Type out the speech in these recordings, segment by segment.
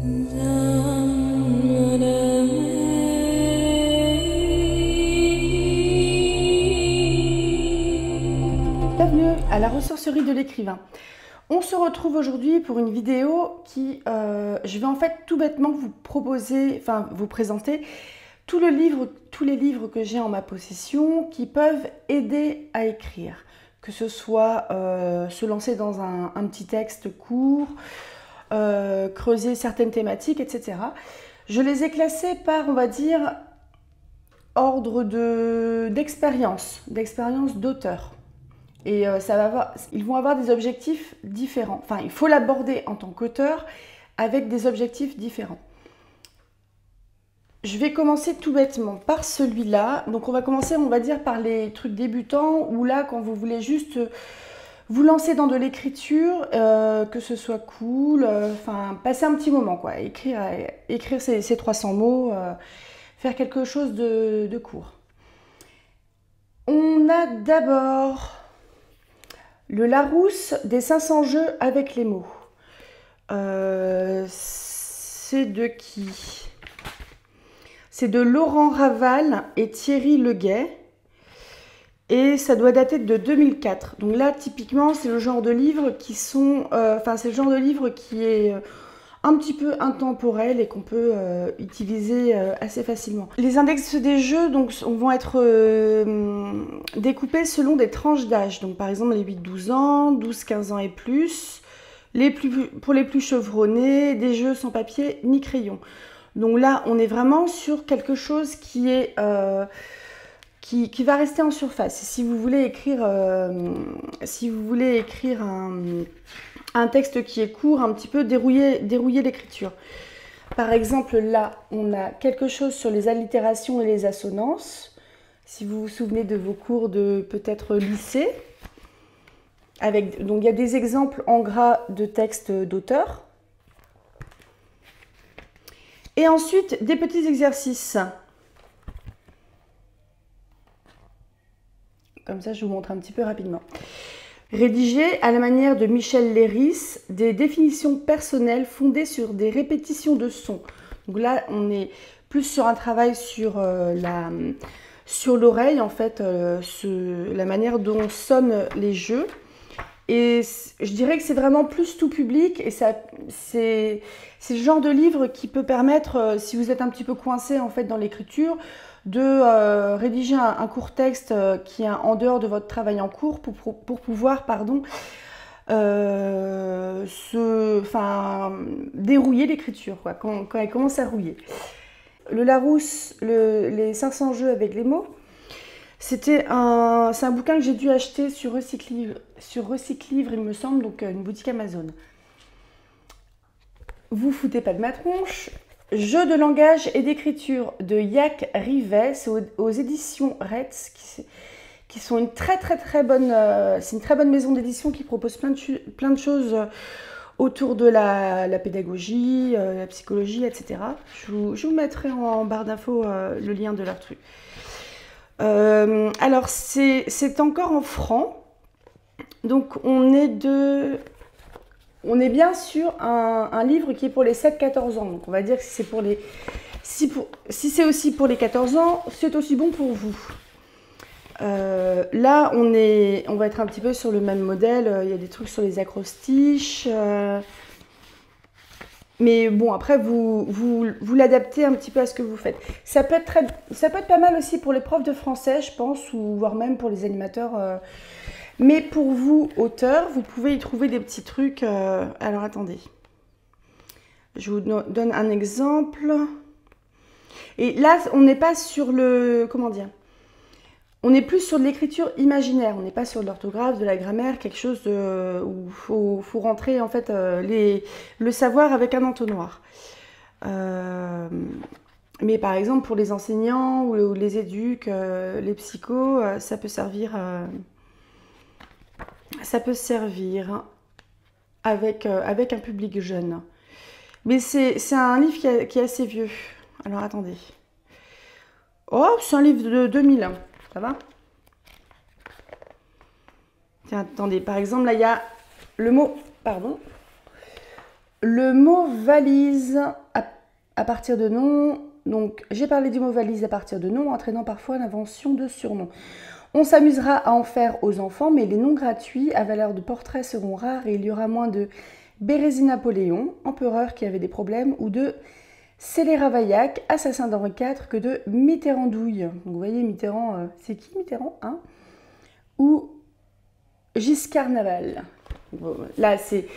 Bienvenue à la ressourcerie de l'écrivain. On se retrouve aujourd'hui pour une vidéo qui, je vais en fait tout bêtement vous proposer, vous présenter tous les livres que j'ai en ma possession qui peuvent aider à écrire. Que ce soit se lancer dans un petit texte court, creuser certaines thématiques, etc. Je les ai classés par, on va dire, ordre d'expérience d'auteur. Et ils vont avoir des objectifs différents. Enfin, il faut l'aborder en tant qu'auteur avec des objectifs différents. Je vais commencer tout bêtement par celui-là. Donc on va commencer, on va dire, par les trucs débutants, où là, quand vous voulez juste vous lancer dans de l'écriture, que ce soit cool, passer un petit moment, quoi. Écrire ces 300 mots, faire quelque chose de court. On a d'abord le Larousse des 500 jeux avec les mots. C'est de qui? C'est de Laurent Raval et Thierry Leguet. Et ça doit dater de 2004. Donc là, typiquement, c'est le genre de livre qui c'est le genre de livre qui est un petit peu intemporel et qu'on peut utiliser assez facilement. Les index des jeux vont être découpés selon des tranches d'âge. Donc par exemple les 8-12 ans, 12-15 ans et plus, pour les plus chevronnés, des jeux sans papier ni crayon. Donc là, on est vraiment sur quelque chose qui est qui va rester en surface. Si vous voulez écrire, un texte qui est court, un petit peu dérouiller l'écriture. Par exemple, là, on a quelque chose sur les allitérations et les assonances. Si vous vous souvenez de vos cours de peut-être lycée. Donc, il y a des exemples en gras de textes d'auteurs. Et ensuite, des petits exercices. Comme ça, je vous montre un petit peu rapidement. Rédiger à la manière de Michel Léris des définitions personnelles fondées sur des répétitions de sons. Donc là, on est plus sur un travail sur l'oreille, en fait, la manière dont sonnent les jeux. Et je dirais que c'est vraiment plus tout public et c'est le genre de livre qui peut permettre, si vous êtes un petit peu coincé en fait dans l'écriture, de rédiger un court texte qui est en dehors de votre travail en cours pour pouvoir dérouiller l'écriture quand elle commence à rouiller. Le Larousse, les 500 jeux avec les mots, c'est un bouquin que j'ai dû acheter sur Recyclivre, il me semble, donc une boutique Amazon. Vous foutez pas de ma tronche. Jeux de langage et d'écriture de Yac Rivet, c'est aux éditions Retz, qui sont une très bonne, c'est une très bonne maison d'édition qui propose plein de choses autour de la pédagogie, la psychologie, etc. Je vous mettrai en barre d'infos le lien de leur truc. Alors c'est encore en francs, donc on est bien sur un livre qui est pour les 7-14 ans. Donc on va dire que si c'est aussi pour les 14 ans, c'est aussi bon pour vous. Là, on va être un petit peu sur le même modèle. Il y a des trucs sur les acrostiches. Mais bon, après, vous l'adaptez un petit peu à ce que vous faites. Ça peut être pas mal aussi pour les profs de français, je pense, ou voire même pour les animateurs. Mais pour vous, auteurs, vous pouvez y trouver des petits trucs. Alors, attendez. Je vous donne un exemple. Et là, on n'est pas sur comment dire? On est plus sur de l'écriture imaginaire. On n'est pas sur de l'orthographe, de la grammaire, quelque chose où il faut rentrer, en fait, le savoir avec un entonnoir. Mais par exemple, pour les enseignants ou les éducs, les psychos, ça peut servir... avec un public jeune. Mais c'est un livre qui est assez vieux. Alors, attendez. Oh, c'est un livre de 2000. Ça va? Tiens, attendez. Par exemple, là, il y a le mot... Pardon. Le mot valise à partir de nom. Donc, j'ai parlé du mot valise à partir de nom, entraînant parfois l'invention de surnoms. On s'amusera à en faire aux enfants, mais les noms gratuits à valeur de portrait seront rares et il y aura moins de Bérézy-Napoléon, empereur qui avait des problèmes, ou de Célé-Ravaillac, assassin d'Henri IV, que de Mitterrandouille. Donc, vous voyez, Mitterrand, c'est qui Mitterrand, hein? Ou Giscard Naval. Bon, là, c'est...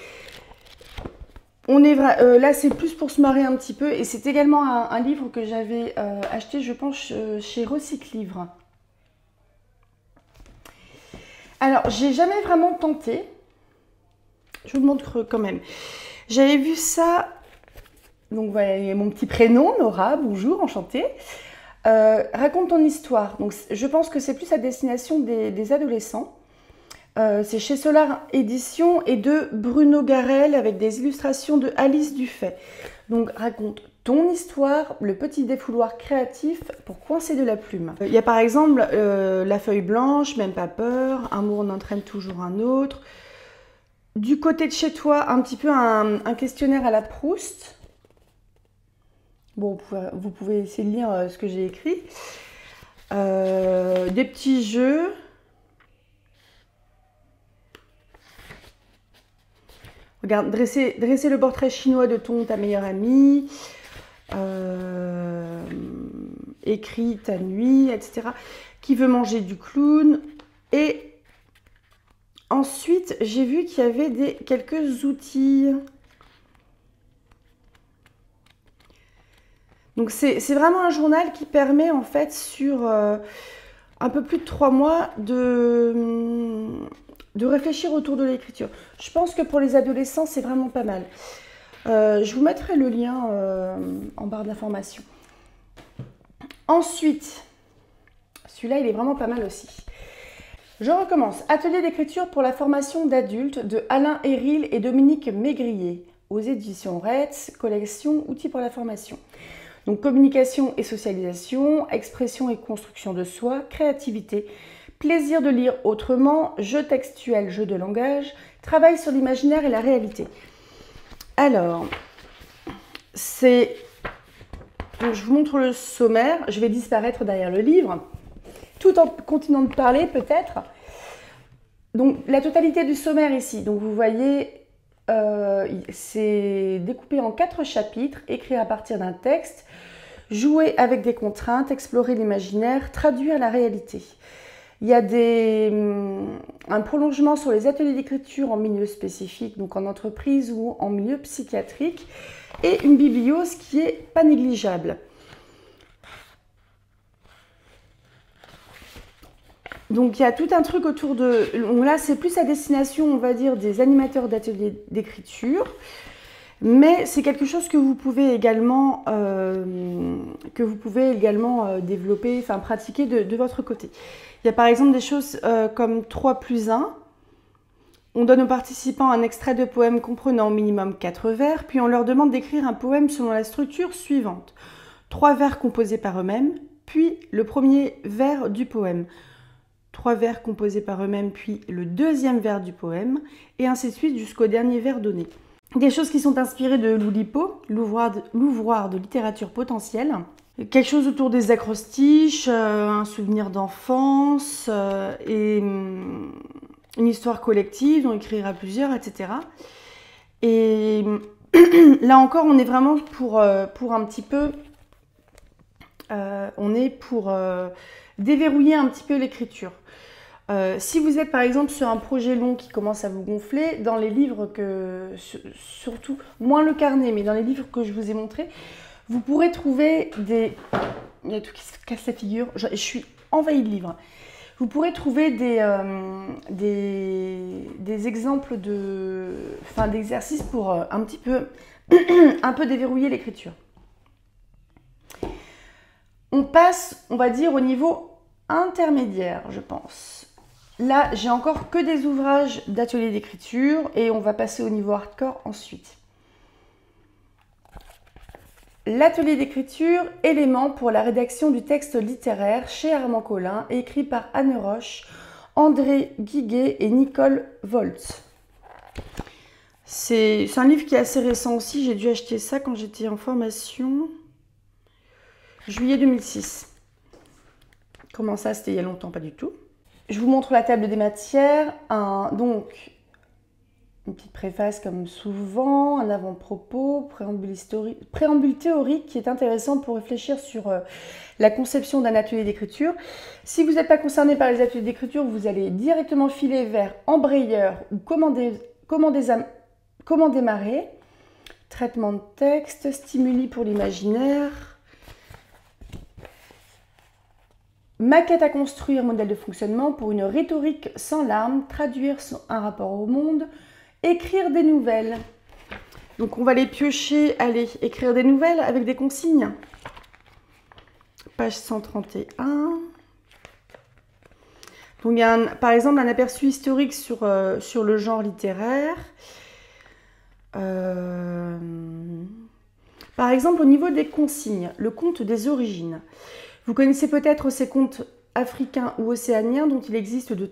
là, c'est plus pour se marrer un petit peu. Et c'est également un livre que j'avais acheté, je pense, chez Recycle Livre. Alors, j'ai jamais vraiment tenté. Je vous le montre quand même. J'avais vu ça. Donc, voilà, il y a mon petit prénom, Nora. Bonjour, enchantée. Raconte ton histoire. Donc, je pense que c'est plus à destination des adolescents. C'est chez Solar Édition et de Bruno Garel avec des illustrations de Alice Dufay. Donc, raconte ton histoire, le petit défouloir créatif pour coincer de la plume. Il y a par exemple La feuille blanche, Même pas peur, Amour en entraîne toujours un autre. Du côté de chez toi, un petit peu un questionnaire à la Proust. Bon, vous pouvez essayer de lire ce que j'ai écrit. Des petits jeux. Regarde, dresser le portrait chinois de ta meilleure amie. Écrit ta nuit, etc. Qui veut manger du clown. Et ensuite, j'ai vu qu'il y avait quelques outils. Donc, c'est vraiment un journal qui permet, en fait, sur un peu plus de 3 mois, de réfléchir autour de l'écriture. Je pense que pour les adolescents, c'est vraiment pas mal. Je vous mettrai le lien en barre d'information. Ensuite, celui-là, il est vraiment pas mal aussi. Je recommence. Atelier d'écriture pour la formation d'adultes de Alain Héril et Dominique Maigrier aux éditions Retz, collection Outils pour la formation. Donc, communication et socialisation, expression et construction de soi, créativité, plaisir de lire autrement, jeu textuel, jeu de langage, travail sur l'imaginaire et la réalité. Alors, je vous montre le sommaire, je vais disparaître derrière le livre, tout en continuant de parler peut-être. Donc, la totalité du sommaire ici, donc vous voyez, c'est découpé en 4 chapitres, écrire à partir d'un texte, jouer avec des contraintes, explorer l'imaginaire, traduire la réalité. Il y a un prolongement sur les ateliers d'écriture en milieu spécifique, donc en entreprise ou en milieu psychiatrique, et une bibliose qui est pas négligeable. Donc il y a tout un truc autour de... Là, c'est plus à destination, on va dire, des animateurs d'ateliers d'écriture, mais c'est quelque chose que vous pouvez également, développer, enfin pratiquer de votre côté. Il y a par exemple des choses comme 3+1. On donne aux participants un extrait de poème comprenant au minimum 4 vers, puis on leur demande d'écrire un poème selon la structure suivante. 3 vers composés par eux-mêmes, puis le premier vers du poème. 3 vers composés par eux-mêmes, puis le deuxième vers du poème, et ainsi de suite jusqu'au dernier vers donné. Des choses qui sont inspirées de l'Oulipo, l'ouvroir de littérature potentielle. Quelque chose autour des acrostiches, un souvenir d'enfance et une histoire collective dont écrire à plusieurs, etc. Et là encore, on est vraiment pour un petit peu... on est pour déverrouiller un petit peu l'écriture. Si vous êtes par exemple sur un projet long qui commence à vous gonfler, dans les livres surtout, moins le carnet, mais dans les livres que je vous ai montrés, vous pourrez trouver des... Il y a tout qui se casse la figure, je suis envahie de livres. Vous pourrez trouver des exemples d'exercices pour un petit peu, un peu déverrouiller l'écriture. On passe, on va dire, au niveau intermédiaire, je pense. Là, j'ai encore que des ouvrages d'atelier d'écriture et on va passer au niveau hardcore ensuite. L'atelier d'écriture, élément pour la rédaction du texte littéraire chez Armand Collin, écrit par Anne Roche, André Guiguet et Nicole Voltz. C'est un livre qui est assez récent aussi. J'ai dû acheter ça quand j'étais en formation. Juillet 2006. Comment ça, c'était il y a longtemps? Pas du tout. Je vous montre la table des matières. Donc, une petite préface comme souvent, un avant-propos, préambule théorique qui est intéressant pour réfléchir sur la conception d'un atelier d'écriture. Si vous n'êtes pas concerné par les ateliers d'écriture, vous allez directement filer vers embrayeur ou comment démarrer. Traitement de texte, stimuli pour l'imaginaire. Maquette à construire, modèle de fonctionnement pour une rhétorique sans larmes, traduire un rapport au monde. Écrire des nouvelles. Donc on va les piocher, allez, écrire des nouvelles avec des consignes. Page 131. Donc il y a par exemple un aperçu historique sur le genre littéraire. Par exemple au niveau des consignes, le conte des origines. Vous connaissez peut-être ces contes africains ou océaniens dont il existe de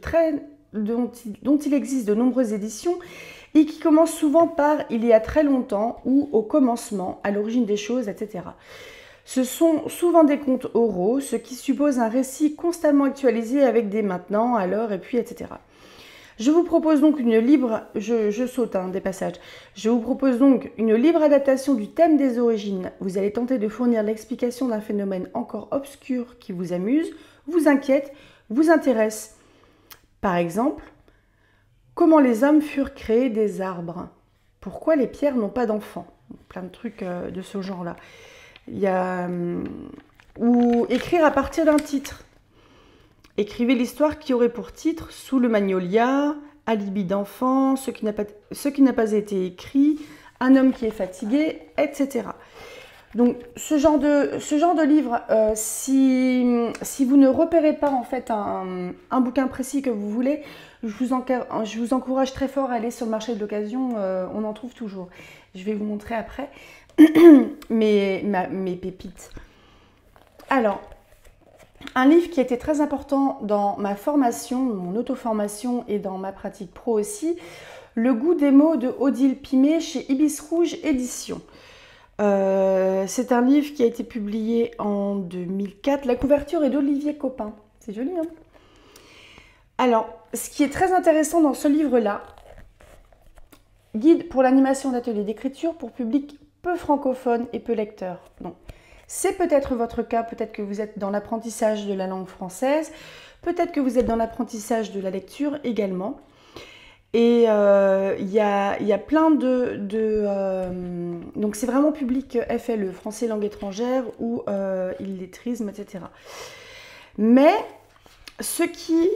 nombreuses éditions et qui commencent souvent par « il y a très longtemps » ou « au commencement »,« à l'origine des choses », etc. Ce sont souvent des contes oraux, ce qui suppose un récit constamment actualisé avec des « maintenant »,« alors » et puis etc. Je vous propose donc une libre... Je saute des passages. Je vous propose donc une libre adaptation du thème des origines. Vous allez tenter de fournir l'explication d'un phénomène encore obscur qui vous amuse, vous inquiète, vous intéresse. Par exemple, comment les hommes furent créés des arbres? Pourquoi les pierres n'ont pas d'enfants? Plein de trucs de ce genre-là. Il y a... ou écrire à partir d'un titre. Écrivez l'histoire qui aurait pour titre « Sous le magnolia »,« Alibi d'enfant »,« Ce qui n'a pas été écrit »,« Un homme qui est fatigué », etc. Donc ce genre de livre, si vous ne repérez pas en fait un bouquin précis que vous voulez, je vous encourage très fort à aller sur le marché de l'occasion, on en trouve toujours. Je vais vous montrer après mes pépites. Alors, un livre qui a été très important dans ma formation, mon auto-formation et dans ma pratique pro aussi, Le goût des mots de Odile Pimet chez Ibis Rouge Éditions. C'est un livre qui a été publié en 2004. La couverture est d'Olivier Copin. C'est joli, hein? Alors, ce qui est très intéressant dans ce livre-là, guide pour l'animation d'ateliers d'écriture pour public peu francophone et peu lecteur. Donc, c'est peut-être votre cas, peut-être que vous êtes dans l'apprentissage de la langue française, peut-être que vous êtes dans l'apprentissage de la lecture également. Et il y a plein donc c'est vraiment public FLE, français langue étrangère ou illettrisme, etc. Mais ce qui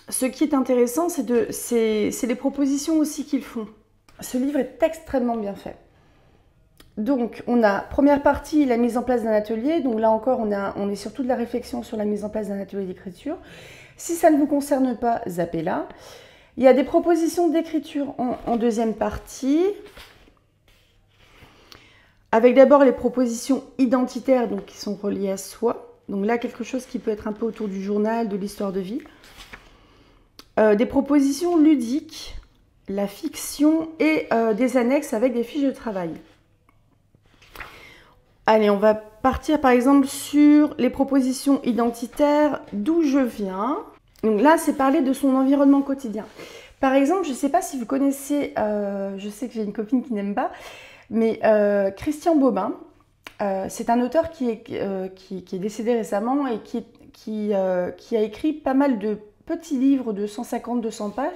est intéressant, c'est les propositions aussi qu'ils font. Ce livre est extrêmement bien fait. Donc, on a, première partie, la mise en place d'un atelier. Donc là encore, on est surtout de la réflexion sur la mise en place d'un atelier d'écriture. Si ça ne vous concerne pas, zappez-la. Il y a des propositions d'écriture en deuxième partie, avec d'abord les propositions identitaires, donc qui sont reliées à soi. Donc là, quelque chose qui peut être un peu autour du journal, de l'histoire de vie. Des propositions ludiques, la fiction et des annexes avec des fiches de travail. Allez, on va partir par exemple sur les propositions identitaires, d'où je viens. Donc là, c'est parler de son environnement quotidien. Par exemple, je ne sais pas si vous connaissez, je sais que j'ai une copine qui n'aime pas, mais Christian Bobin, c'est un auteur qui est décédé récemment et qui a écrit pas mal de petits livres de 150-200 pages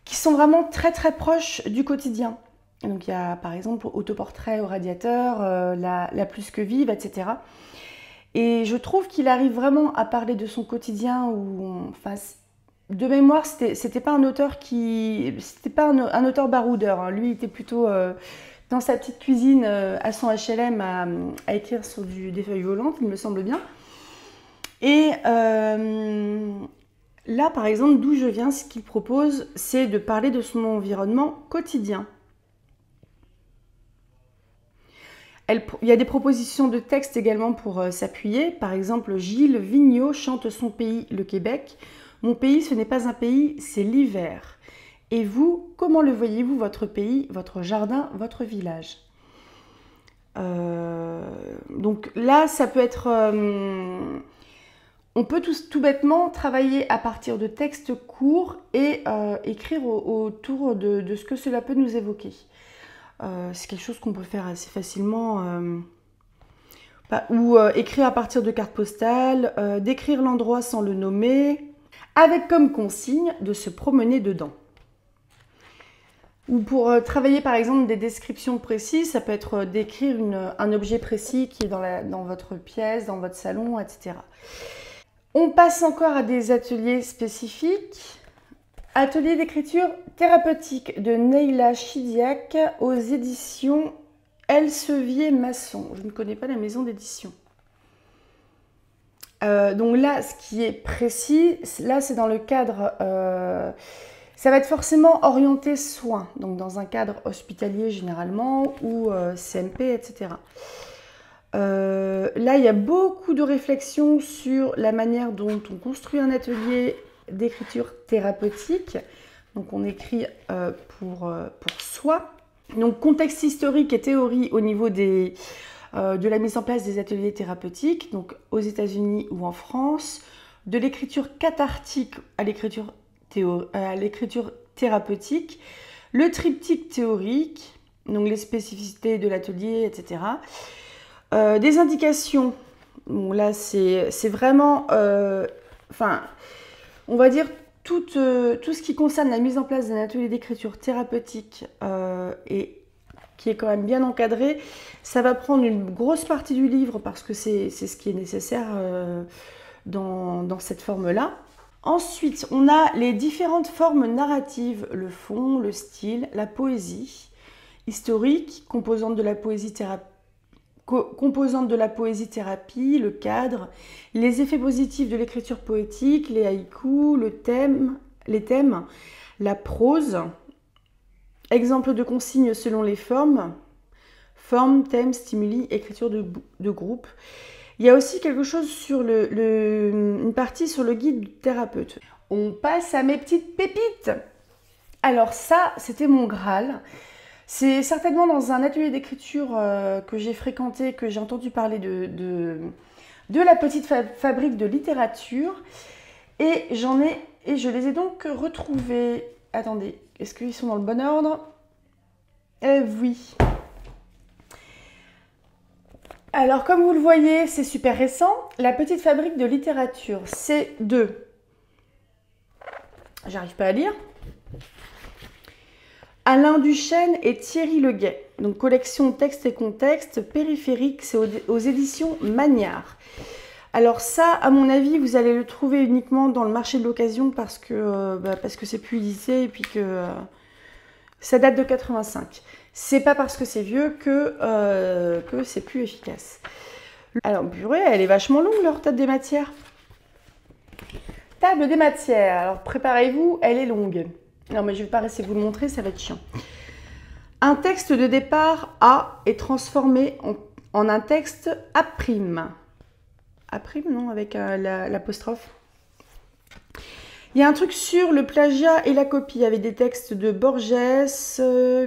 qui sont vraiment très très proches du quotidien. Donc il y a par exemple Autoportrait au radiateur, la plus que vive, etc. Et je trouve qu'il arrive vraiment à parler de son quotidien enfin, de mémoire, c'était pas un auteur c'était pas un auteur baroudeur, hein. Lui, il était plutôt dans sa petite cuisine à son HLM à écrire sur des feuilles volantes, il me semble bien. Et là, par exemple, d'où je viens, ce qu'il propose, c'est de parler de son environnement quotidien. Il y a des propositions de texte également pour s'appuyer. Par exemple, Gilles Vigneault chante son pays, le Québec. « Mon pays, ce n'est pas un pays, c'est l'hiver. » Et vous, comment le voyez-vous, votre pays, votre jardin, votre village? Donc là, ça peut être... on peut tout bêtement travailler à partir de textes courts et écrire autour de ce que cela peut nous évoquer. C'est quelque chose qu'on peut faire assez facilement. Ou écrire à partir de cartes postales, décrire l'endroit sans le nommer, avec comme consigne de se promener dedans. Ou pour travailler par exemple des descriptions précises, ça peut être décrire un objet précis qui est dans votre pièce, dans votre salon, etc. On passe encore à des ateliers spécifiques. Atelier d'écriture thérapeutique de Neila Chidiac aux éditions Elsevier Masson. Je ne connais pas la maison d'édition. Donc là, ce qui est précis, là c'est dans le cadre... ça va être forcément orienté soins, donc dans un cadre hospitalier généralement, ou CMP, etc. Là, il y a beaucoup de réflexions sur la manière dont on construit un atelier d'écriture thérapeutique. Donc on écrit pour soi. Donc contexte historique et théorie au niveau de la mise en place des ateliers thérapeutiques, donc aux États-Unis ou en France, de l'écriture cathartique à l'écriture thérapeutique, le triptyque théorique, donc les spécificités de l'atelier, etc. Des indications, bon, là c'est vraiment, on va dire tout ce qui concerne la mise en place d'un atelier d'écriture thérapeutique et qui est quand même bien encadré, ça va prendre une grosse partie du livre parce que c'est ce qui est nécessaire dans cette forme-là. Ensuite, on a les différentes formes narratives, le fond, le style, la poésie historique, composante de la poésie thérapie, le cadre, les effets positifs de l'écriture poétique, les haïkus, les thèmes, la prose, exemple de consignes selon les formes, thèmes, stimuli, écriture de groupe. Il y a aussi quelque chose sur une partie sur le guide du thérapeute. On passe à mes petites pépites. Alors ça, c'était mon Graal. C'est certainement dans un atelier d'écriture que j'ai fréquenté, que j'ai entendu parler de la petite fabrique de littérature. Et je les ai donc retrouvés. Attendez, est-ce qu'ils sont dans le bon ordre? Oui. Alors, comme vous le voyez, c'est super récent. La petite fabrique de littérature, c'est de... J'arrive pas à lire. Alain Duchesne et Thierry Leguet. Donc, collection texte et contexte, périphérique, c'est aux éditions Magnard. Alors ça, à mon avis, vous allez le trouver uniquement dans le marché de l'occasion parce que c'est plus édité et puis que ça date de 85. C'est pas parce que c'est vieux que c'est plus efficace. Alors, purée, elle est vachement longue, leur table des matières. Table des matières. Alors, préparez-vous, elle est longue. Non, mais je vais pas essayer de vous le montrer, ça va être chiant. Un texte de départ A est transformé en un texte A'. A', non, avec l'apostrophe. Il y a un truc sur le plagiat et la copie, avec des textes de Borges,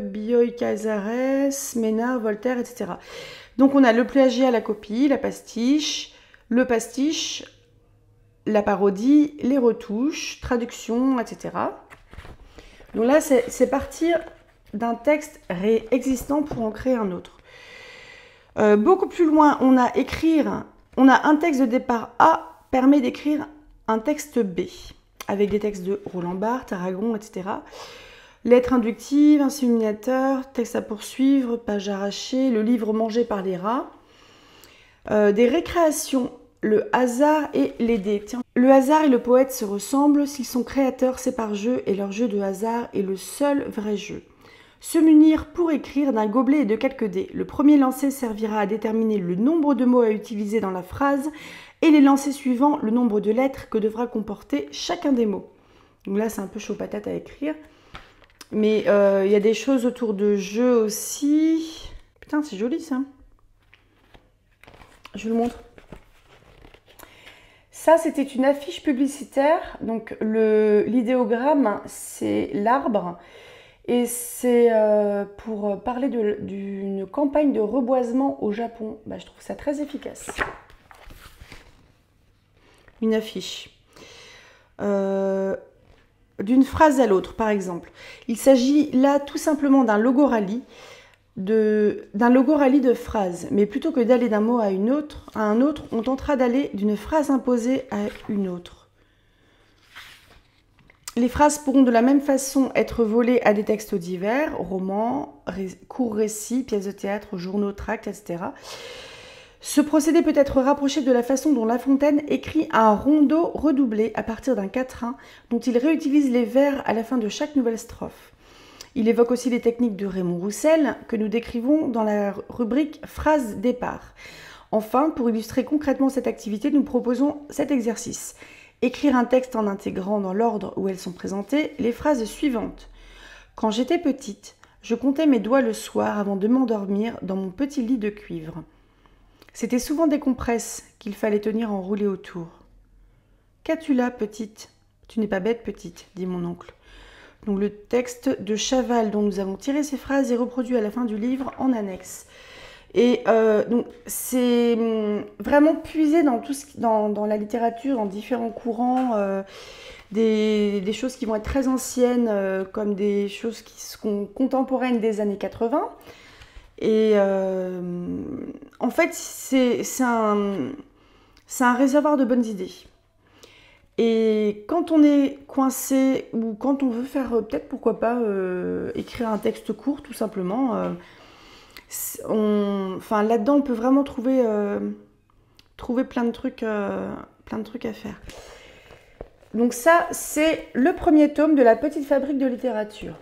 Bioy Casares, Ménard, Voltaire, etc. Donc on a le plagiat, la copie, la pastiche, le pastiche, la parodie, les retouches, traduction, etc. Donc là, c'est partir d'un texte existant pour en créer un autre. Beaucoup plus loin, on a un texte de départ A permet d'écrire un texte B, avec des textes de Roland Barthes, Aragon, etc. Lettre inductive, inséminateur, texte à poursuivre, page arrachée, le livre mangé par les rats. Des récréations, le hasard et les dés. Tiens. Le hasard et le poète se ressemblent, s'ils sont créateurs, c'est par jeu, et leur jeu de hasard est le seul vrai jeu. Se munir pour écrire d'un gobelet et de quelques dés. Le premier lancé servira à déterminer le nombre de mots à utiliser dans la phrase et les lancers suivants, le nombre de lettres que devra comporter chacun des mots. Donc là, c'est un peu chaud patate à écrire. Mais il y a des choses autour de jeu aussi. Putain, c'est joli ça. Je vous le montre. Ça, c'était une affiche publicitaire. Donc, l'idéogramme, c'est l'arbre. Et c'est pour parler d'une campagne de reboisement au Japon. Bah, je trouve ça très efficace. Une affiche. D'une phrase à l'autre, par exemple. Il s'agit là tout simplement d'un logo rallye. De phrases, mais plutôt que d'aller d'un mot à un autre, on tentera d'aller d'une phrase imposée à une autre. Les phrases pourront de la même façon être volées à des textes divers, romans, courts récits, pièces de théâtre, journaux, tracts, etc. Ce procédé peut être rapproché de la façon dont La Fontaine écrit un rondeau redoublé à partir d'un quatrain dont il réutilise les vers à la fin de chaque nouvelle strophe. Il évoque aussi les techniques de Raymond Roussel que nous décrivons dans la rubrique « Phrases départ ». Enfin, pour illustrer concrètement cette activité, nous proposons cet exercice. Écrire un texte en intégrant dans l'ordre où elles sont présentées les phrases suivantes. Quand j'étais petite, je comptais mes doigts le soir avant de m'endormir dans mon petit lit de cuivre. C'était souvent des compresses qu'il fallait tenir enroulées autour. « Qu'as-tu là, petite ? Tu n'es pas bête, petite, dit mon oncle. » Donc le texte de Chaval dont nous avons tiré ces phrases est reproduit à la fin du livre en annexe. Et donc c'est vraiment puisé dans dans la littérature, dans différents courants, des choses qui vont être très anciennes, comme des choses qui sont contemporaines des années 80. Et en fait, c'est un réservoir de bonnes idées. Et quand on est coincé ou quand on veut faire, peut-être pourquoi pas, écrire un texte court tout simplement, là-dedans on peut vraiment trouver plein de trucs à faire. Donc ça, c'est le premier tome de La Petite Fabrique de littérature.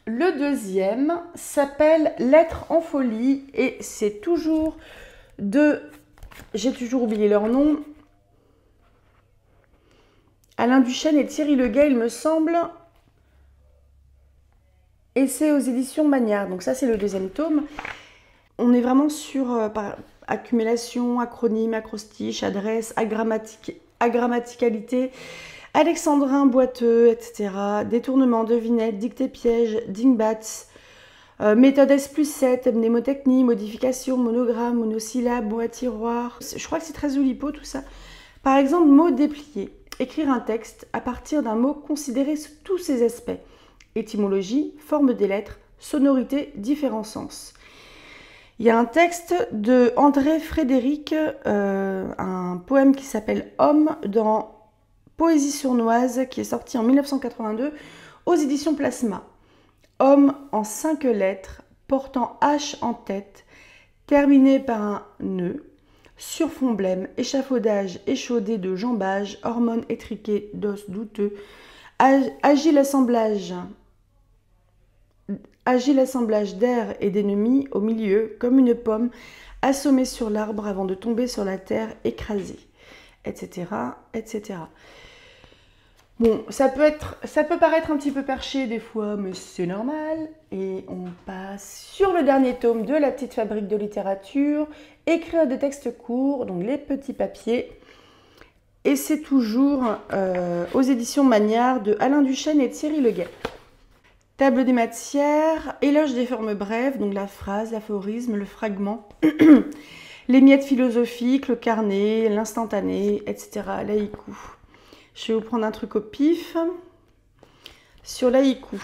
Le deuxième s'appelle Lettres en folie et c'est toujours j'ai toujours oublié leur nom, Alain Duchesne et Thierry Leguet, il me semble. Et c'est aux éditions Magnard. Donc ça, c'est le deuxième tome. On est vraiment sur accumulation, acronyme, acrostiche, adresse, agrammaticalité, alexandrin boiteux, etc. Détournement, devinette, dictée piège, dingbats, méthode S+7, mnémotechnie, modification, monogramme, monosyllabe, mot à tiroir. Je crois que c'est très oulipo tout ça. Par exemple, mot déplié. Écrire un texte à partir d'un mot considéré sous tous ses aspects. Étymologie, forme des lettres, sonorité, différents sens. Il y a un texte de André Frédéric, un poème qui s'appelle Homme dans Poésie sournoise qui est sorti en 1982 aux éditions Plasma. Homme en 5 lettres, portant H en tête, terminé par un nœud. Sur fond blême, échafaudage échaudé de jambage, hormones étriquées d'os douteux, agile assemblage d'air et d'ennemis au milieu, comme une pomme assommée sur l'arbre avant de tomber sur la terre écrasée, etc., etc. Bon, ça peut paraître un petit peu perché des fois, mais c'est normal. Et on passe sur le dernier tome de La Petite Fabrique de littérature, écrire des textes courts, donc les petits papiers. Et c'est toujours aux éditions Magnard de Alain Duchesne et Thierry Leguet. Table des matières, éloge des formes brèves, donc la phrase, l'aphorisme, le fragment, les miettes philosophiques, le carnet, l'instantané, etc. L'haïku. Je vais vous prendre un truc au pif. Sur l'haïku.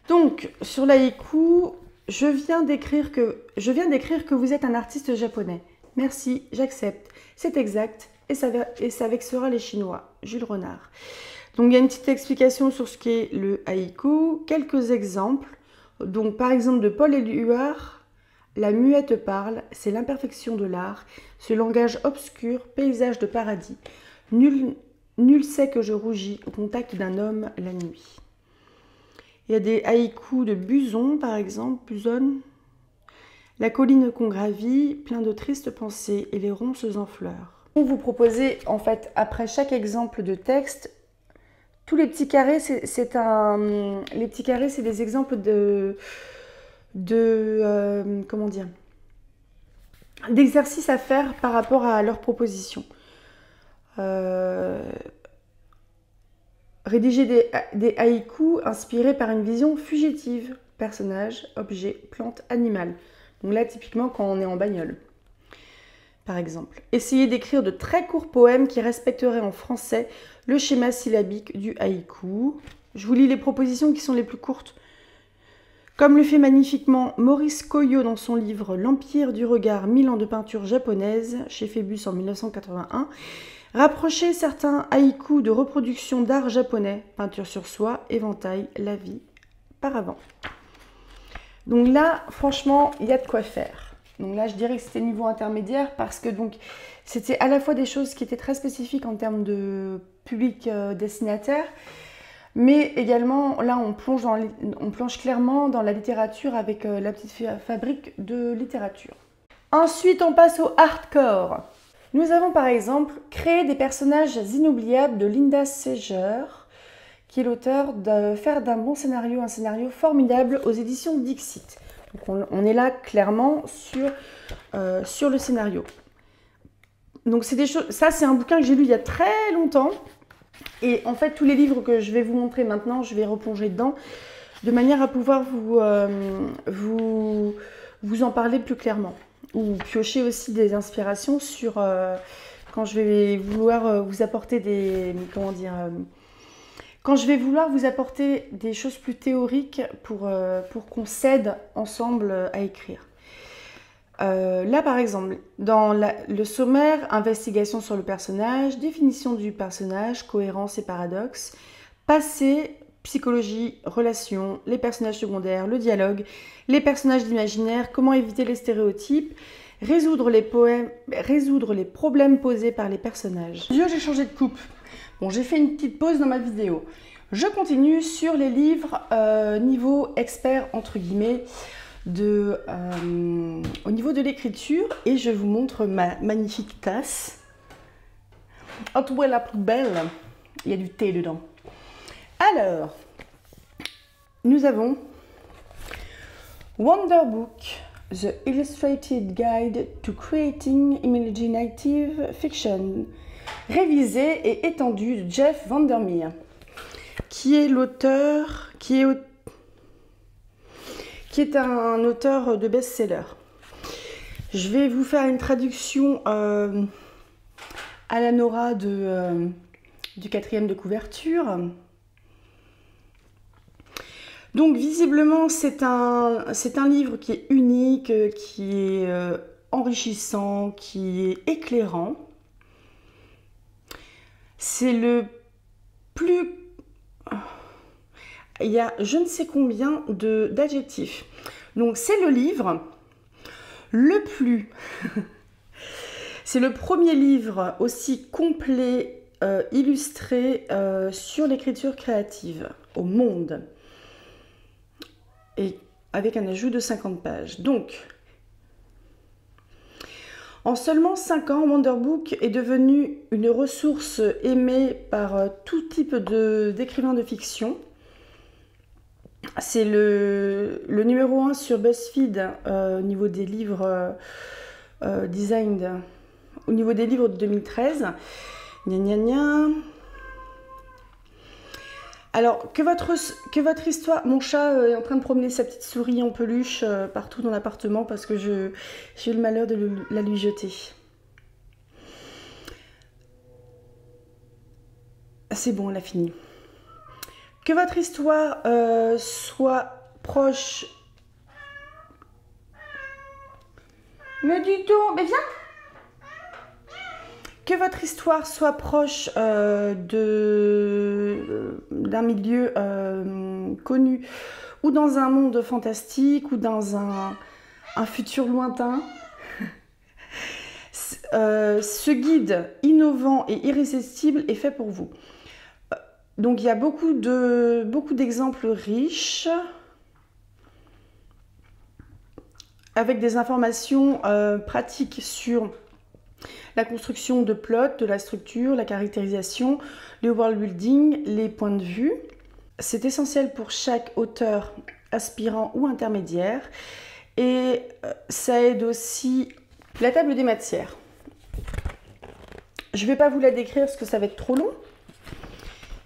Donc, sur l'haïku, je viens d'écrire que vous êtes un artiste japonais. Merci, j'accepte. C'est exact et ça vexera les Chinois. Jules Renard. Donc, il y a une petite explication sur ce qu'est le haïku. Quelques exemples. Donc, par exemple, de Paul Éluard. La muette parle, c'est l'imperfection de l'art, ce langage obscur, paysage de paradis. Nul sait que je rougis au contact d'un homme la nuit. Il y a des haïkus de Buson, par exemple, Buson. La colline qu'on gravit, plein de tristes pensées et les ronces en fleurs. On vous propose, en fait, après chaque exemple de texte, tous les petits carrés, c'est des exemples comment dire, d'exercices à faire par rapport à leurs propositions. Rédiger des haïkus inspirés par une vision fugitive, personnage, objet, plante, animal. Donc là, typiquement, quand on est en bagnole, par exemple. Essayez d'écrire de très courts poèmes qui respecteraient en français le schéma syllabique du haïku. Je vous lis les propositions qui sont les plus courtes. Comme le fait magnifiquement Maurice Coyot dans son livre L'Empire du regard, 1000 ans de peinture japonaise, chez Phébus en 1981, rapprochez certains haïkus de reproduction d'art japonais, peinture sur soie, éventail, la vie, paravent. Donc là, franchement, il y a de quoi faire. Donc là, je dirais que c'était niveau intermédiaire parce que donc c'était à la fois des choses qui étaient très spécifiques en termes de public destinataire, mais également, là, on plonge clairement dans la littérature avec la petite fabrique de littérature. Ensuite, on passe au hardcore. Nous avons par exemple créé des personnages inoubliables de Linda Seger, qui est l'auteur de Faire d'un bon scénario un scénario formidable aux éditions Dixit. Donc on est là clairement sur le scénario. Donc c'est des choses, ça c'est un bouquin que j'ai lu il y a très longtemps. Et en fait, tous les livres que je vais vous montrer maintenant, je vais replonger dedans, de manière à pouvoir vous en parler plus clairement. Ou piocher aussi des inspirations sur quand je vais vouloir vous apporter des... Comment dire quand je vais vouloir vous apporter des choses plus théoriques pour qu'on s'aide ensemble à écrire. Là, par exemple, dans le sommaire, investigation sur le personnage, définition du personnage, cohérence et paradoxe, passé, psychologie, relations, les personnages secondaires, le dialogue, les personnages d'imaginaire, comment éviter les stéréotypes, résoudre les problèmes posés par les personnages. Dieu, j'ai changé de coupe. Bon, j'ai fait une petite pause dans ma vidéo. Je continue sur les livres niveau expert, entre guillemets, au niveau de l'écriture, et je vous montre ma magnifique tasse. Oh, tu vois la plus belle, il y a du thé dedans. Alors, nous avons Wonder Book, The Illustrated Guide to Creating Imaginative Fiction, révisé et étendu de Jeff Vandermeer, qui est l'auteur, qui est un auteur de best-seller. Je vais vous faire une traduction à la Nora du 4e de couverture. Donc visiblement c'est un livre qui est unique, qui est enrichissant, qui est éclairant. C'est le plus... Il y a je ne sais combien d'adjectifs. Donc c'est le livre le plus... C'est le premier livre aussi complet, illustré sur l'écriture créative au monde. Et avec un ajout de 50 pages. Donc, en seulement 5 ans, Wonder Book est devenu une ressource aimée par tout type d'écrivains de fiction. C'est le numéro 1 sur BuzzFeed au niveau des livres design, au niveau des livres de 2013. Gna gna gna. Alors, que votre histoire... Mon chat est en train de promener sa petite souris en peluche partout dans l'appartement parce que j'ai eu le malheur de la lui jeter. C'est bon, elle a fini. Que votre histoire soit proche... Me dis-donc, mais viens! Que votre histoire soit proche d'un milieu connu ou dans un monde fantastique ou dans un futur lointain, ce guide innovant et irrésistible est fait pour vous. Donc il y a beaucoup d'exemples riches avec des informations pratiques sur la construction de plot, de la structure, la caractérisation, le world building, les points de vue. C'est essentiel pour chaque auteur aspirant ou intermédiaire. Et ça aide aussi la table des matières. Je ne vais pas vous la décrire parce que ça va être trop long.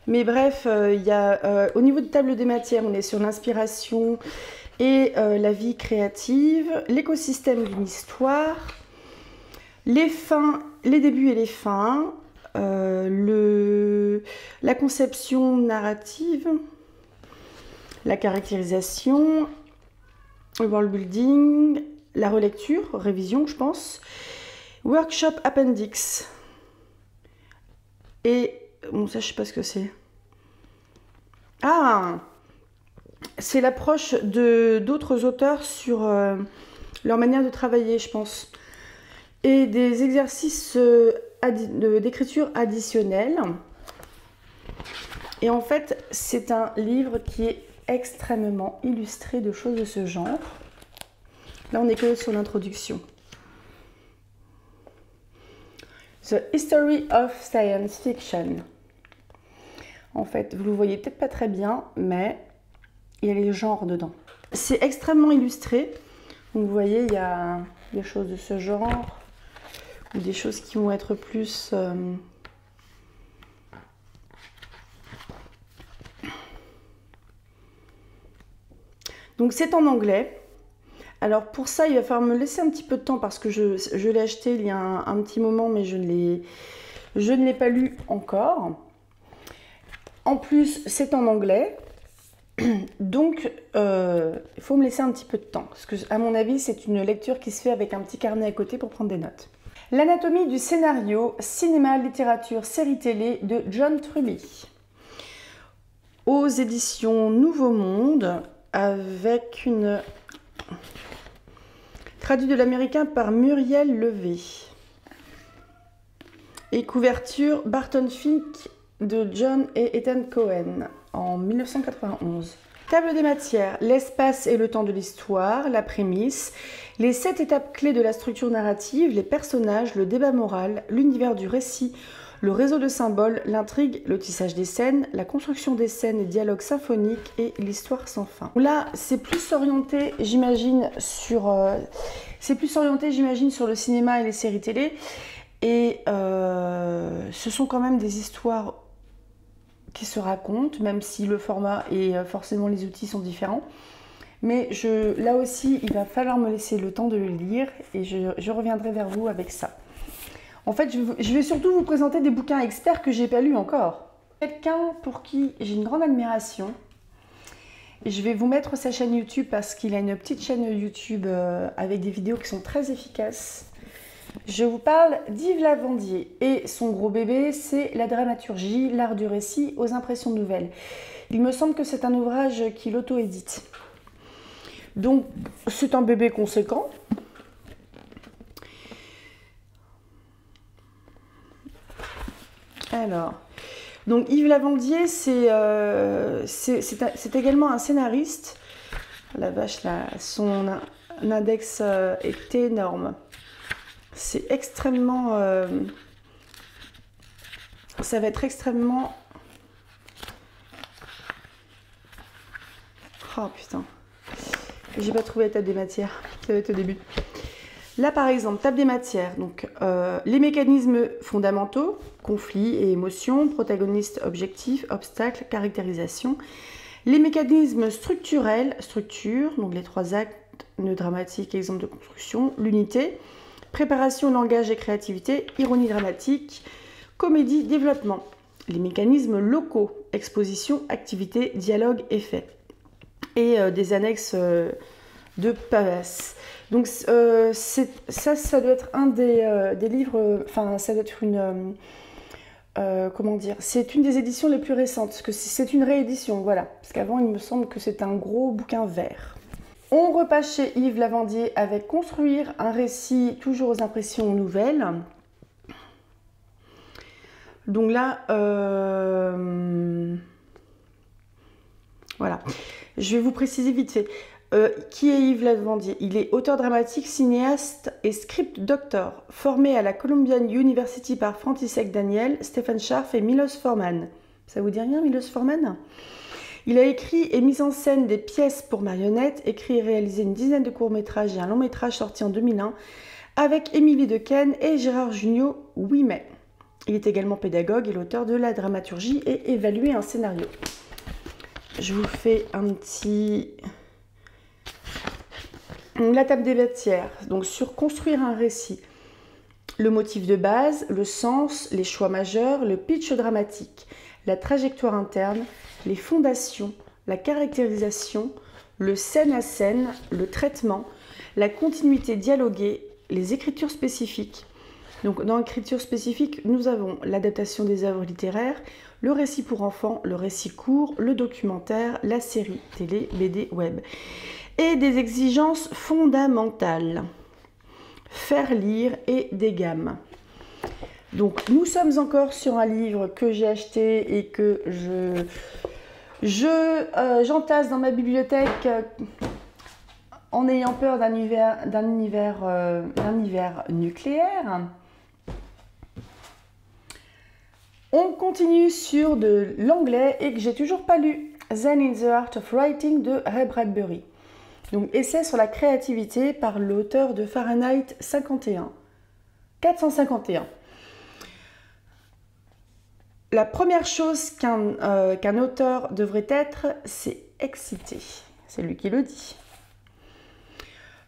Mais bref, au niveau de table des matières, on est sur l'inspiration et la vie créative, l'écosystème d'une histoire, les fins, les débuts et les fins, la conception narrative, la caractérisation, le world building, la relecture, révision je pense, workshop appendix. Et bon, ça je sais pas ce que c'est. Ah, c'est l'approche d'autres auteurs sur leur manière de travailler, je pense. Et des exercices d'écriture additionnelle. Et en fait, c'est un livre qui est extrêmement illustré de choses de ce genre. Là, on est que sur l'introduction. The History of Science Fiction. En fait, vous ne le voyez peut-être pas très bien, mais il y a les genres dedans. C'est extrêmement illustré. Donc, vous voyez, il y a des choses de ce genre, ou des choses qui vont être plus... Donc, c'est en anglais. Alors, pour ça, il va falloir me laisser un petit peu de temps parce que je l'ai acheté il y a un petit moment, mais je ne l'ai pas lu encore. En plus, c'est en anglais. Donc, il faut me laisser un petit peu de temps. Parce que, à mon avis, c'est une lecture qui se fait avec un petit carnet à côté pour prendre des notes. L'anatomie du scénario, cinéma, littérature, série télé de John Truby. Aux éditions Nouveau Monde, avec une... Traduit de l'américain par Muriel Levé. Et couverture Barton Fink de John et Ethan Cohen en 1991. Table des matières, l'espace et le temps de l'histoire, la prémisse, les 7 étapes clés de la structure narrative, les personnages, le débat moral, l'univers du récit, le réseau de symboles, l'intrigue, le tissage des scènes, la construction des scènes et dialogues symphoniques et l'histoire sans fin. Là, c'est plus orienté, j'imagine, sur le cinéma et les séries télé. Et ce sont quand même des histoires qui se racontent, même si le format et forcément les outils sont différents. Mais là aussi, il va falloir me laisser le temps de le lire et je reviendrai vers vous avec ça. En fait, je vais surtout vous présenter des bouquins experts que j'ai pas lus encore. Quelqu'un pour qui j'ai une grande admiration. Et je vais vous mettre sa chaîne YouTube parce qu'il a une petite chaîne YouTube avec des vidéos qui sont très efficaces. Je vous parle d'Yves Lavandier et son gros bébé, c'est la dramaturgie, l'art du récit aux impressions nouvelles. Il me semble que c'est un ouvrage qu'il auto-édite. Donc, c'est un bébé conséquent. Alors, donc Yves Lavandier, c'est également un scénariste. La vache, là, son index est énorme. C'est extrêmement... ça va être extrêmement... Oh putain. J'ai pas trouvé la table des matières. Ça va être au début. Là, par exemple, table des matières. Donc, les mécanismes fondamentaux, conflits et émotions, protagonistes, objectifs, obstacles, caractérisation. Les mécanismes structurels, structure, donc les 3 actes, nœud dramatique, exemple de construction, l'unité, préparation, langage et créativité, ironie dramatique, comédie, développement. Les mécanismes locaux, exposition, activité, dialogue, effet. Et des annexes de Pavas. Donc ça doit être un des livres, enfin ça doit être une... comment dire, c'est une des éditions les plus récentes, parce que c'est une réédition, voilà. Parce qu'avant, il me semble que c'est un gros bouquin vert. On repasse chez Yves Lavandier avec Construire un récit toujours aux impressions nouvelles. Donc là, voilà. Je vais vous préciser vite fait. Qui est Yves Lavandier? Il est auteur dramatique, cinéaste et script doctor, formé à la Columbian University par František Daniel, Stephen Scharf et Milos Forman. Ça vous dit rien, Milos Forman? Il a écrit et mis en scène des pièces pour marionnettes, écrit et réalisé une dizaine de courts-métrages et un long-métrage sorti en 2001 avec Émilie Dequesne et Gérard Jugnot Ouimet. Il est également pédagogue et l'auteur de la dramaturgie et évalué un scénario. Je vous fais un petit... La table des matières, donc sur construire un récit. Le motif de base, le sens, les choix majeurs, le pitch dramatique, la trajectoire interne, les fondations, la caractérisation, le scène à scène, le traitement, la continuité dialoguée, les écritures spécifiques. Donc dans l'écriture spécifique, nous avons l'adaptation des œuvres littéraires, le récit pour enfants, le récit court, le documentaire, la série télé, BD, web. Et des exigences fondamentales. Faire lire et des gammes. Donc nous sommes encore sur un livre que j'ai acheté et que j'entasse dans ma bibliothèque en ayant peur d'un hiver nucléaire. On continue sur de l'anglais et que j'ai toujours pas lu. Zen in the Art of Writing de Ray Bradbury. Donc essai sur la créativité par l'auteur de Fahrenheit 451. La première chose qu'un auteur devrait être, c'est excité. C'est lui qui le dit.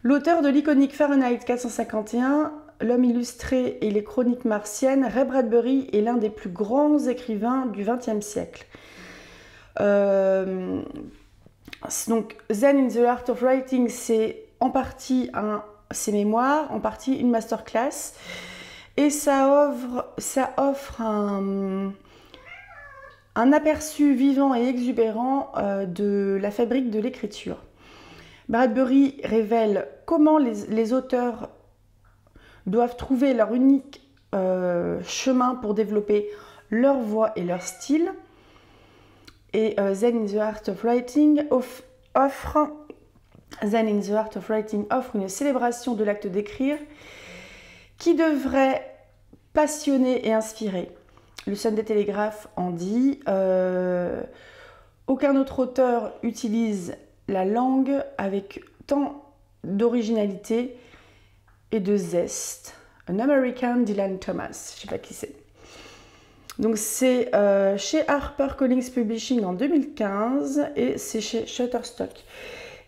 L'auteur de l'iconique Fahrenheit 451, L'homme illustré et les chroniques martiennes, Ray Bradbury est l'un des plus grands écrivains du XXe siècle. Donc, Zen in the Art of Writing, c'est en partie ses mémoires, en partie une masterclass. Et ça offre un aperçu vivant et exubérant de la fabrique de l'écriture. Bradbury révèle comment les auteurs doivent trouver leur unique chemin pour développer leur voix et leur style. Et Zen in the Art of Writing offre une célébration de l'acte d'écrire qui devrait passionner et inspirer. Le Sunday Telegraph en dit aucun autre auteur utilise la langue avec tant d'originalité et de zeste. An American Dylan Thomas, je ne sais pas qui c'est. Donc c'est chez HarperCollins Publishing en 2015 et c'est chez Shutterstock.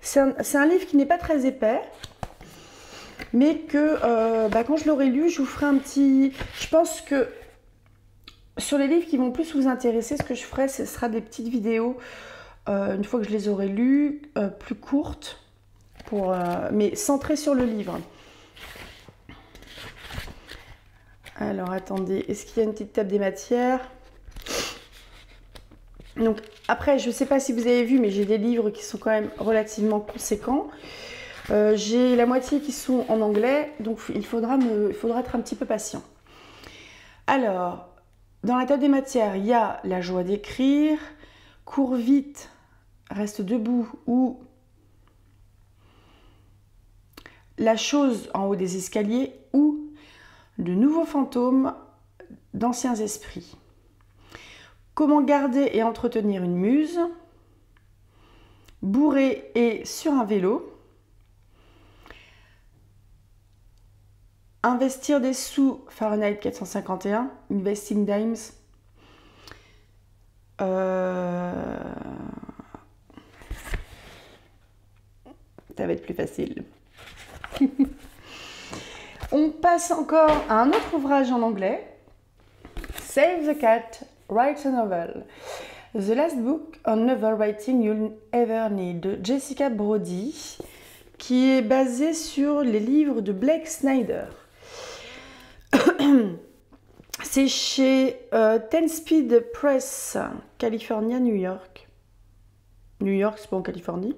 C'est un livre qui n'est pas très épais, mais que quand je l'aurai lu, je vous ferai un petit... Je pense que sur les livres qui vont plus vous intéresser, ce que je ferai, ce sera des petites vidéos, une fois que je les aurai lues, plus courtes, mais centrées sur le livre. Alors attendez, est-ce qu'il y a une petite table des matières? Donc après, je ne sais pas si vous avez vu, mais j'ai des livres qui sont quand même relativement conséquents. J'ai la moitié qui sont en anglais, donc il faudra être un petit peu patient. Alors, dans la table des matières, il y a la joie d'écrire, cours vite, reste debout ou la chose en haut des escaliers ou de nouveaux fantômes d'anciens esprits. Comment garder et entretenir une muse, bourré et sur un vélo, investir des sous, Fahrenheit 451, Investing Dimes, ça va être plus facile. On passe encore à un autre ouvrage en anglais, Save the Cat, Write a Novel. The Last Book on Novel Writing You'll Ever Need, de Jessica Brody, qui est basé sur les livres de Blake Snyder. C'est chez Ten Speed Press, California, New York. New York, c'est pas en Californie.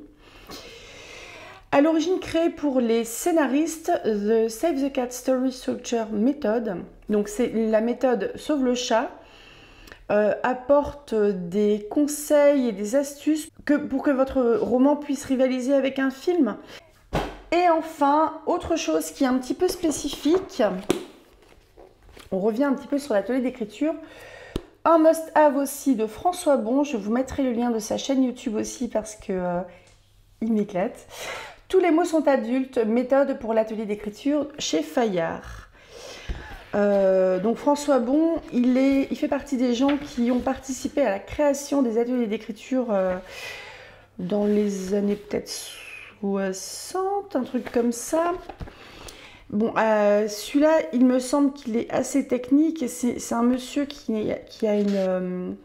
À l'origine créée pour les scénaristes, The Save the Cat Story Structure Method, donc c'est la méthode Sauve le chat, apporte des conseils et des astuces pour que votre roman puisse rivaliser avec un film. Et enfin, autre chose qui est un petit peu spécifique, on revient un petit peu sur l'atelier d'écriture, Un must-have aussi de François Bon. Je vous mettrai le lien de sa chaîne YouTube aussi parce que il m'éclate. Tous les mots sont adultes, méthode pour l'atelier d'écriture chez Fayard. Donc François Bon, il fait partie des gens qui ont participé à la création des ateliers d'écriture dans les années peut-être 60, un truc comme ça. Bon, celui-là, il me semble qu'il est assez technique et c'est un monsieur qui a une...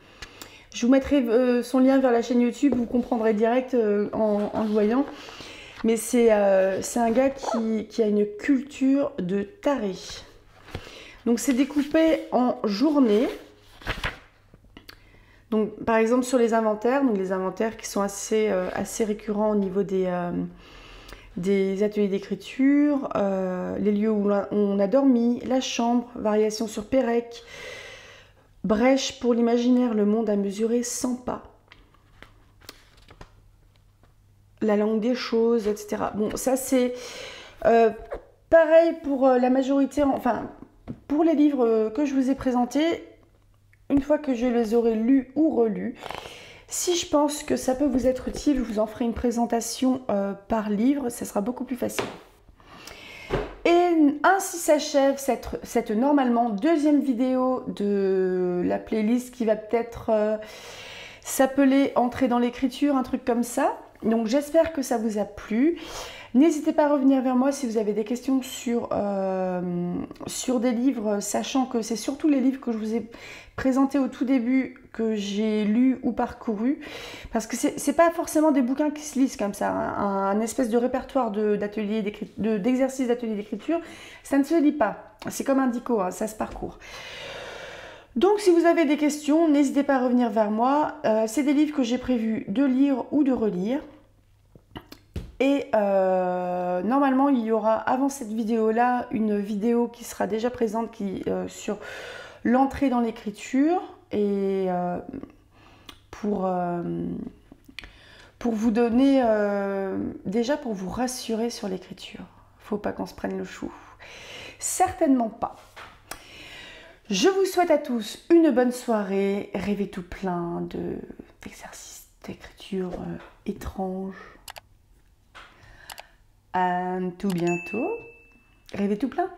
je vous mettrai son lien vers la chaîne YouTube, vous comprendrez direct en le voyant. Mais c'est un gars qui a une culture de taré. Donc c'est découpé en journées. Donc par exemple sur les inventaires, donc les inventaires qui sont assez récurrents au niveau des ateliers d'écriture, les lieux où on a dormi, la chambre, variation sur Pérec, brèche pour l'imaginaire, le monde à mesurer 100 pas. La langue des choses, etc. Bon, ça c'est pareil pour la majorité, enfin pour les livres que je vous ai présentés, une fois que je les aurai lus ou relus, si je pense que ça peut vous être utile, je vous en ferai une présentation par livre, ça sera beaucoup plus facile. Et ainsi s'achève cette normalement deuxième vidéo de la playlist qui va peut-être s'appeler Entrer dans l'écriture, un truc comme ça. Donc j'espère que ça vous a plu. N'hésitez pas à revenir vers moi si vous avez des questions sur des livres, sachant que c'est surtout les livres que je vous ai présentés au tout début que j'ai lus ou parcourus. Parce que c'est pas forcément des bouquins qui se lisent comme ça. Un espèce de répertoire d'exercices d'atelier d'écriture, ça ne se lit pas. C'est comme un dico, hein, ça se parcourt. Donc si vous avez des questions, n'hésitez pas à revenir vers moi. C'est des livres que j'ai prévu de lire ou de relire. Et normalement, il y aura avant cette vidéo-là une vidéo qui sera déjà présente sur l'entrée dans l'écriture et pour vous donner, déjà pour vous rassurer sur l'écriture. Faut pas qu'on se prenne le chou. Certainement pas. Je vous souhaite à tous une bonne soirée, rêvez tout plein d'exercices d'écriture étranges. À tout bientôt, rêvez tout plein.